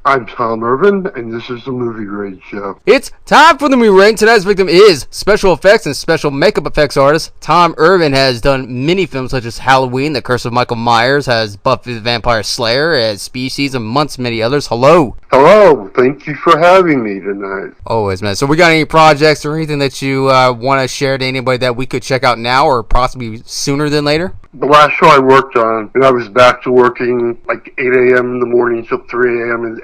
I'm Tom Irvin, and this is the Movie Grade Show. It's time for the movie rating. Today's victim is special effects and special makeup effects artist Tom Irvin. Has done many films such as Halloween, The Curse of Michael Myers, has Buffy the Vampire Slayer, has Species, amongst many others. Hello. Hello, thank you for having me tonight. Always, man. So we got any projects or anything that you want to share to anybody that we could check out now or possibly sooner than later? The last show I worked on, and I was back to working like 8 a.m. in the morning till 3 a.m. and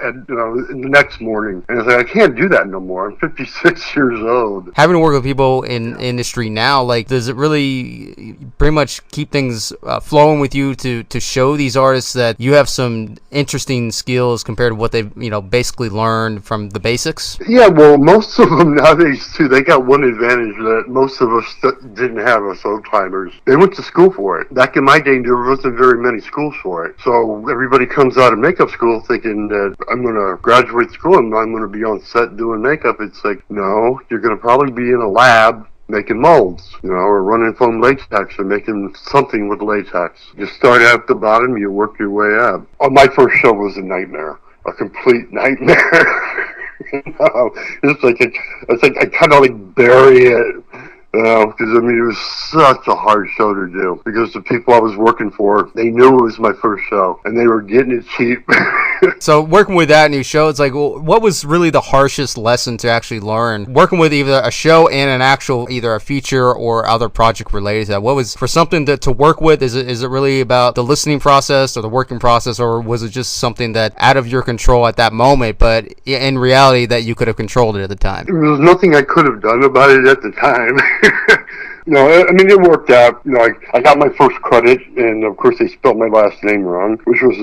in the next morning. And I was like, I can't do that no more. I'm 56 years old. Having to work with people in industry now, like, does it really pretty much keep things flowing with you to show these artists that you have some interesting skills compared to what they've, basically learned from the basics? Yeah, well, most of them nowadays, too, they got one advantage that most of us didn't have, us old-timers. They went to school for it. Back in my day, there wasn't very many schools for it. So everybody comes out of makeup school thinking that I'm going to graduate school and I'm going to be on set doing makeup. It's like, no, you're going to probably be in a lab making molds, or running foam latex or making something with latex. You start at the bottom, you work your way up. My first show was a nightmare. A complete nightmare. It's like I kind of like bury it. Because it was such a hard show to do. Because the people I was working for, they knew it was my first show, and they were getting it cheap. So working with that new show, it's like, well, what was really the harshest lesson to actually learn? Working with either a show and an actual, either a feature or other project related to that. What was, for something to work with, is it really about the listening process or the working process, or was it just something that out of your control at that moment, but in reality that you could have controlled it at the time? There was nothing I could have done about it at the time. It worked out. I got my first credit, and of course they spelled my last name wrong, which was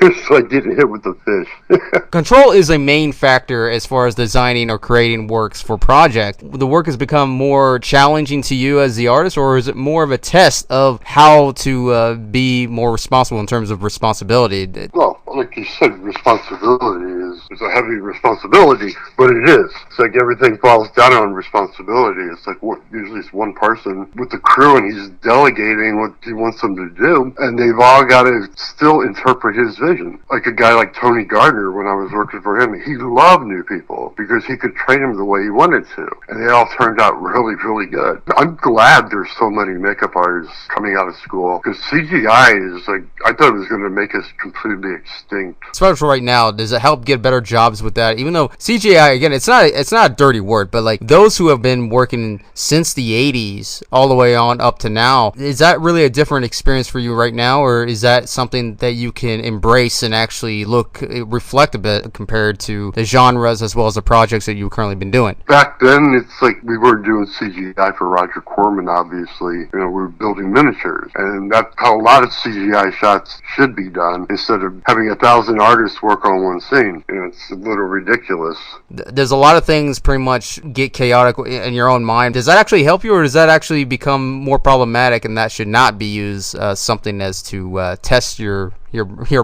it's like getting hit with a fish. Control is a main factor as far as designing or creating works for project. The work has become more challenging to you as the artist, or is it more of a test of how to be more responsible in terms of responsibility? Well, like you said, responsibility is a heavy responsibility, but it is. It's like everything falls down on responsibility. It's like usually it's one person with the crew, and he's delegating what he wants them to do, and they've all got to still interpret his vision. Like a guy like Tony Gardner, when I was working for him, he loved new people because he could train them the way he wanted to, and they all turned out really, really good. I'm glad there's so many makeup artists coming out of school, because CGI is like, I thought it was going to make us completely extinct. Especially right now, does it help get better jobs with that? Even though CGI, again, it's not a dirty word, but like those who have been working since the 80s all the way on up to now, is that really a different experience for you right now, or is that something that you can embrace and actually reflect a bit compared to the genres as well as the projects that you've currently been doing? Back then, it's like we weren't doing CGI for Roger Corman, obviously. We were building miniatures, and that's how a lot of CGI shots should be done, instead of having 1,000 artists work on one scene. It's a little ridiculous. There's a lot of things pretty much get chaotic in your own mind. Does that actually help you, or does that actually become more problematic, and that should not be used something as to test your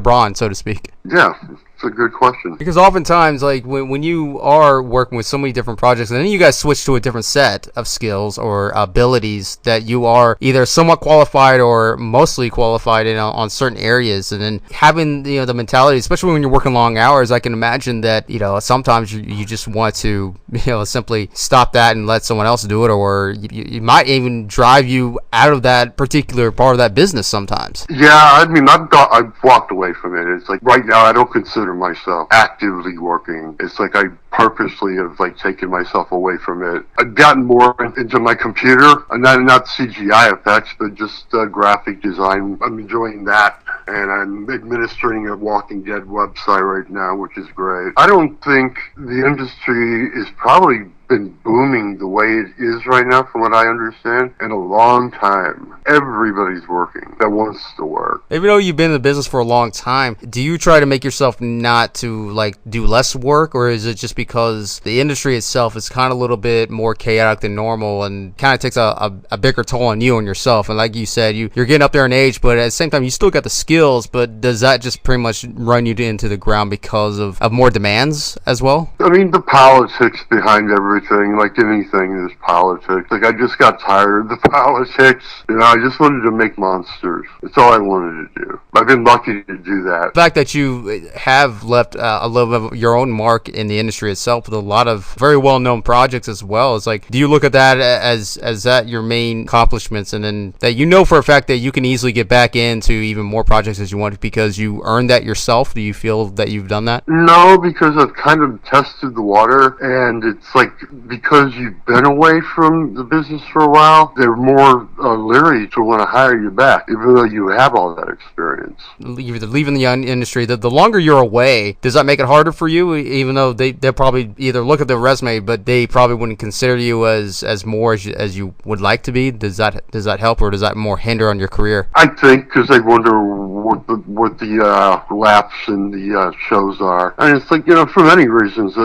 brawn, so to speak? Yeah, it's a good question. Because oftentimes, like, when you are working with so many different projects, and then you guys switch to a different set of skills or abilities that you are either somewhat qualified or mostly qualified in on certain areas, and then having the mentality, especially when you're working long hours, I can imagine that sometimes you just want to simply stop that and let someone else do it, or you might even drive you out of that particular part of that business sometimes. Yeah, I've walked away from it. It's like right now I don't consider myself actively working. It's like I purposely have taken myself away from it. I've gotten more into my computer, and not CGI effects, but just graphic design. I'm enjoying that, and I'm administering a Walking Dead website right now, which is great. I don't think the industry is probably been booming the way it is right now, from what I understand, in a long time. Everybody's working that wants to work. Even though you've been in the business for a long time, do you try to make yourself not to do less work, or is it just because the industry itself is kind of a little bit more chaotic than normal and kind of takes a bigger toll on you and yourself? And like you said, you're getting up there in age, but at the same time you still got the skills, but does that just pretty much run you into the ground because of more demands as well? The politics behind everything everything, like anything, there's politics. Like, I just got tired of the politics. I just wanted to make monsters. That's all I wanted to do. I've been lucky to do that. The fact that you have left a little bit of your own mark in the industry itself with a lot of very well-known projects as well, is like, do you look at that as that your main accomplishments, and then that for a fact that you can easily get back into even more projects as you want because you earned that yourself? Do you feel that you've done that? No, because I've kind of tested the water, and it's like, because you've been away from the business for a while, they're more leery to want to hire you back, even though you have all that experience. You're leaving the industry. The longer you're away, does that make it harder for you, even though they'll probably either look at the resume, but they probably wouldn't consider you as more as you would like to be? Does that help, or does that more hinder on your career? I think because they wonder what the laps in the shows are. And it's like, for many reasons,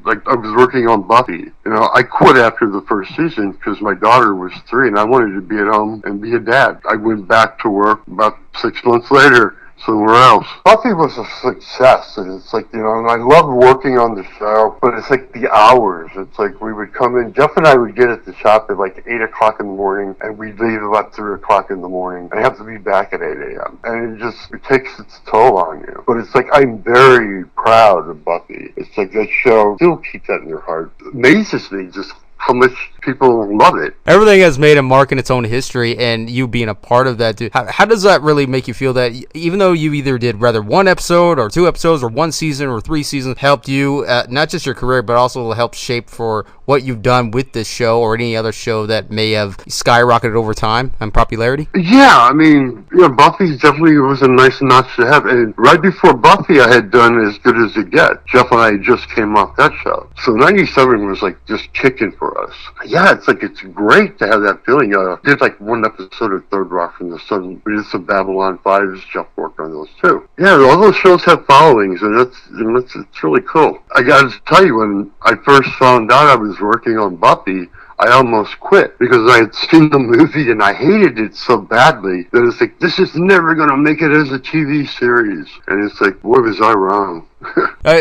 like I was working on Buffy. I quit after the first season because my daughter was 3 and I wanted to be at home and be a dad. I went back to work about 6 months later somewhere else. Buffy was a success, and it's like, and I loved working on the show, but it's like the hours. It's like we would come in, Jeff and I would get at the shop at like 8 o'clock in the morning, and we'd leave about 3 o'clock in the morning, and have to be back at 8 a.m. And it takes its toll on you. But it's like, I'm very proud of Buffy. It's like that show still keeps that in their heart. It amazes me just how much people love it. Everything has made a mark in its own history, and you being a part of that, dude. How does that really make you feel that even though you either did rather 1 episode or 2 episodes or 1 season or 3 seasons helped you, not just your career, but also helped shape for what you've done with this show or any other show that may have skyrocketed over time and popularity? Yeah, I mean, Buffy definitely was a nice notch to have. And right before Buffy, I had done As Good as It Gets. Jeff and I just came off that show. So 97 was like just kicking for us. Yeah, it's great to have that feeling. Did like 1 episode of Third Rock from the Sun. We did some Babylon 5s. Jeff worked on those too. Yeah, all those shows have followings, and it's really cool. I got to tell you, when I first found out I was working on Buffy, I almost quit because I had seen the movie and I hated it so badly that it's like, this is never going to make it as a TV series. And it's like, boy, was I wrong.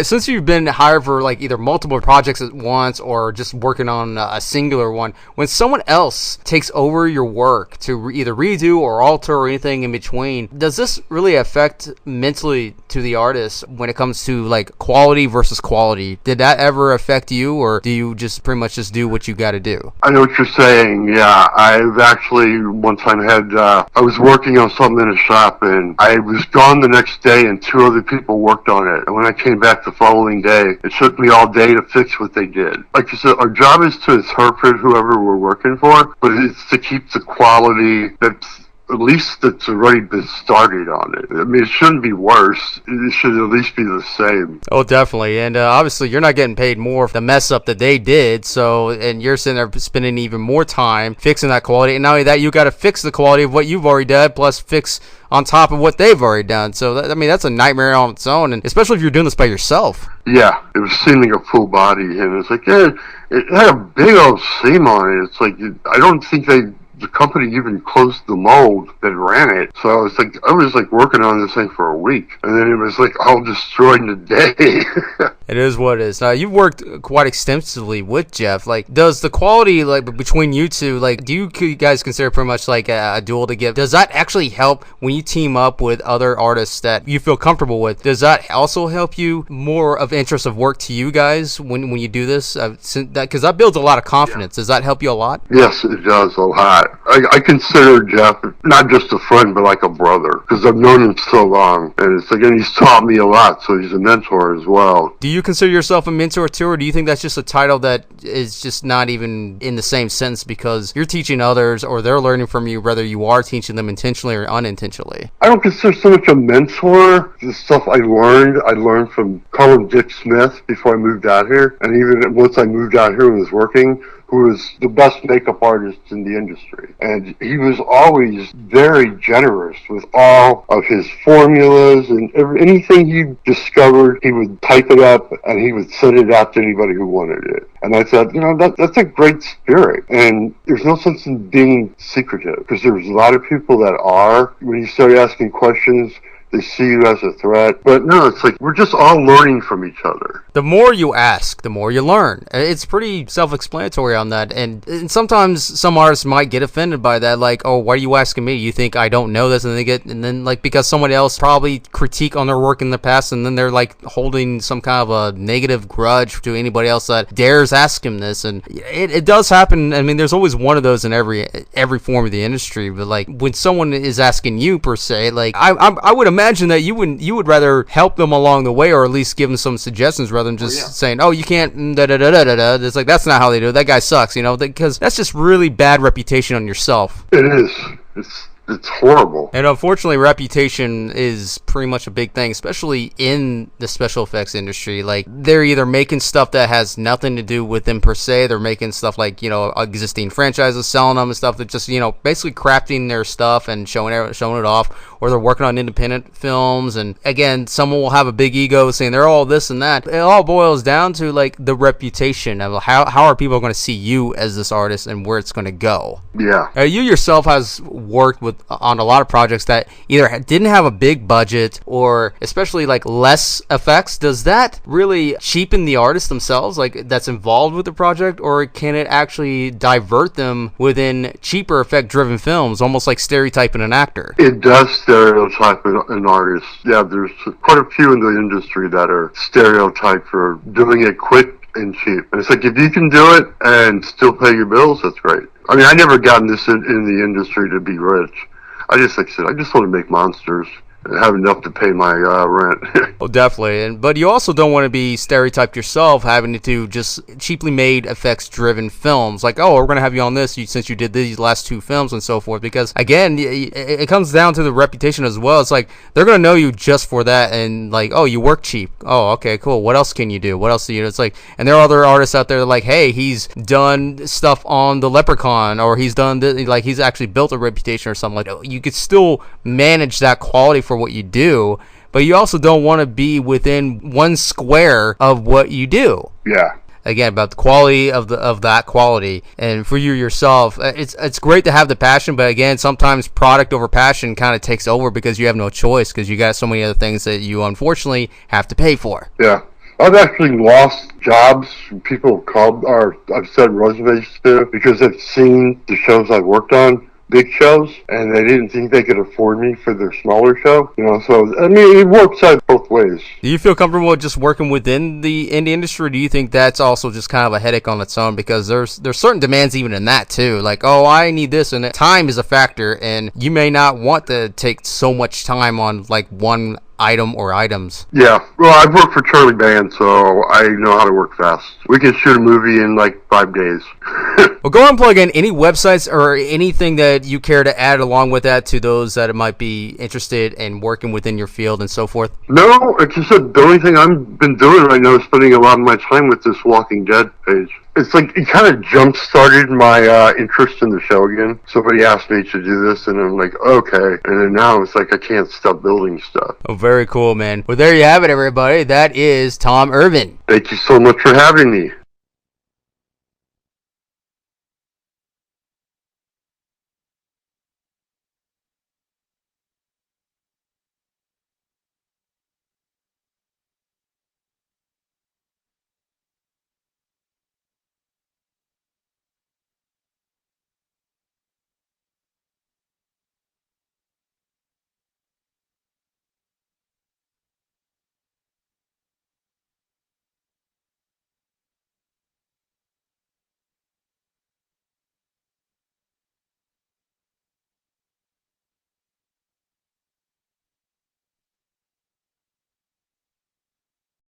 Since you've been hired for like either multiple projects at once or just working on a singular one, when someone else takes over your work to either redo or alter or anything in between, does this really affect mentally to the artist when it comes to like quality versus quality? Did that ever affect you, or do you just pretty much just do what you got to do? I know what you're saying. Yeah, I've actually one time I was working on something in a shop and I was gone the next day and 2 other people worked on it. And when I came back the following day, it took me all day to fix what they did. Like you said, our job is to interpret whoever we're working for, but it's to keep the quality that's already been started on it. I mean, it shouldn't be worse. It should at least be the same. Oh, definitely. And obviously, you're not getting paid more for the mess up that they did. And you're sitting there spending even more time fixing that quality. And not only that, you got to fix the quality of what you've already done, plus fix on top of what they've already done. So, that's a nightmare on its own, and especially if you're doing this by yourself. Yeah, it was seeming a full body, and it's like, yeah, it had a big old seam on it. It's like, I don't think the company even closed the mold that ran it. So I was working on this thing for a week, and then it was like all destroyed in a day. It is what it is. Now, you've worked quite extensively with Jeff. Like, does the quality, like, between you two, like, do you guys consider pretty much like a duel to give? Does that actually help when you team up with other artists that you feel comfortable with? Does that also help you more of interest of work to you guys when you do this? Because that builds a lot of confidence. Yeah. Does that help you a lot? Yes, it does a lot. I consider Jeff not just a friend, but like a brother, because I've known him so long, and he's taught me a lot, so he's a mentor as well. Do you consider yourself a mentor too, or do you think that's just a title that is just not even in the same sense because you're teaching others or they're learning from you, whether you are teaching them intentionally or unintentionally? I don't consider so much a mentor. The stuff I learned from Colin Dick Smith before I moved out here, and even once I moved out here and was working, who was the best makeup artist in the industry. And he was always very generous with all of his formulas, and anything he discovered, he would type it up and he would send it out to anybody who wanted it. And I thought, that's a great spirit. And there's no sense in being secretive, because there's a lot of people that are. When you start asking questions, They see you as a threat. But no, it's like we're just all learning from each other. The more you ask, the more you learn. It's pretty self-explanatory on that. And sometimes some artists might get offended by that, like, oh, why are you asking me? You think I don't know this? And then like because someone else probably critique on their work in the past, and then they're like holding some kind of a negative grudge to anybody else that dares ask him this. And it does happen. I mean, there's always one of those in every form of the industry. But like when someone is asking you per se, like I would imagine that you would rather help them along the way, or at least give them some suggestions rather than just saying, oh, you can't da da da da da. It's like that's not how they do it. That guy sucks, because that's just really bad reputation on yourself. It is. It's horrible. And unfortunately, reputation is pretty much a big thing, especially in the special effects industry. Like, they're either making stuff that has nothing to do with them per se. They're making stuff like, existing franchises, selling them and stuff that just, basically crafting their stuff and showing it off. Or they're working on independent films. And again, someone will have a big ego saying they're all this and that. It all boils down to like the reputation of how are people going to see you as this artist and where it's going to go. Yeah. You yourself has worked on a lot of projects that either didn't have a big budget or especially like less effects. Does that really cheapen the artists themselves, like that's involved with the project, or can it actually divert them within cheaper effect driven films, almost like stereotyping an actor? It does stereotype an artist. Yeah, there's quite a few in the industry that are stereotyped for doing it quick and cheap. And it's like, if you can do it and still pay your bills, that's great. I mean, I never got in the industry to be rich. I just want to make monsters and have enough to pay my rent. Well, definitely. But you also don't want to be stereotyped yourself, having to do just cheaply made effects-driven films. Like, oh, we're going to have you on this since you did these last two films and so forth. Because, again, it comes down to the reputation as well. It's like, they're going to know you just for that. And, like, oh, you work cheap. Oh, okay, cool. What else can you do? What else do you do? It's like, and there are other artists out there that are like, hey, he's done stuff on The Leprechaun, or he's done this, like, he's actually built a reputation or something like that. You could still manage that quality for what you do, but you also don't want to be within one square of what you do. Yeah. Again, about the quality of that quality, and for you yourself, it's great to have the passion, but again, sometimes product over passion kind of takes over because you have no choice, because you got so many other things that you unfortunately have to pay for. Yeah. I've actually lost jobs. People called, or I've sent resumes to, because they've seen the shows I've worked on, big shows, and they didn't think they could afford me for their smaller show. So I mean, it works out both ways. Do you feel comfortable just working within the indie industry, or do you think that's also just kind of a headache on its own? Because there's certain demands even in that too. Like, oh, I need this, and time is a factor, and you may not want to take so much time on like one item or items. Yeah, well, I've worked for Charlie Band, so I know how to work fast. We can shoot a movie in like 5 days. Well, go ahead and plug in any websites or anything that you care to add along with that to those that might be interested in working within your field and so forth. No, like you said, the only thing I've been doing right now is spending a lot of my time with this Walking Dead page. It's like it kind of jump-started my interest in the show again. Somebody asked me to do this, and I'm like, okay. And then now it's like I can't stop building stuff. Oh, very cool, man. Well, there you have it, everybody. That is Tom Irvin. Thank you so much for having me.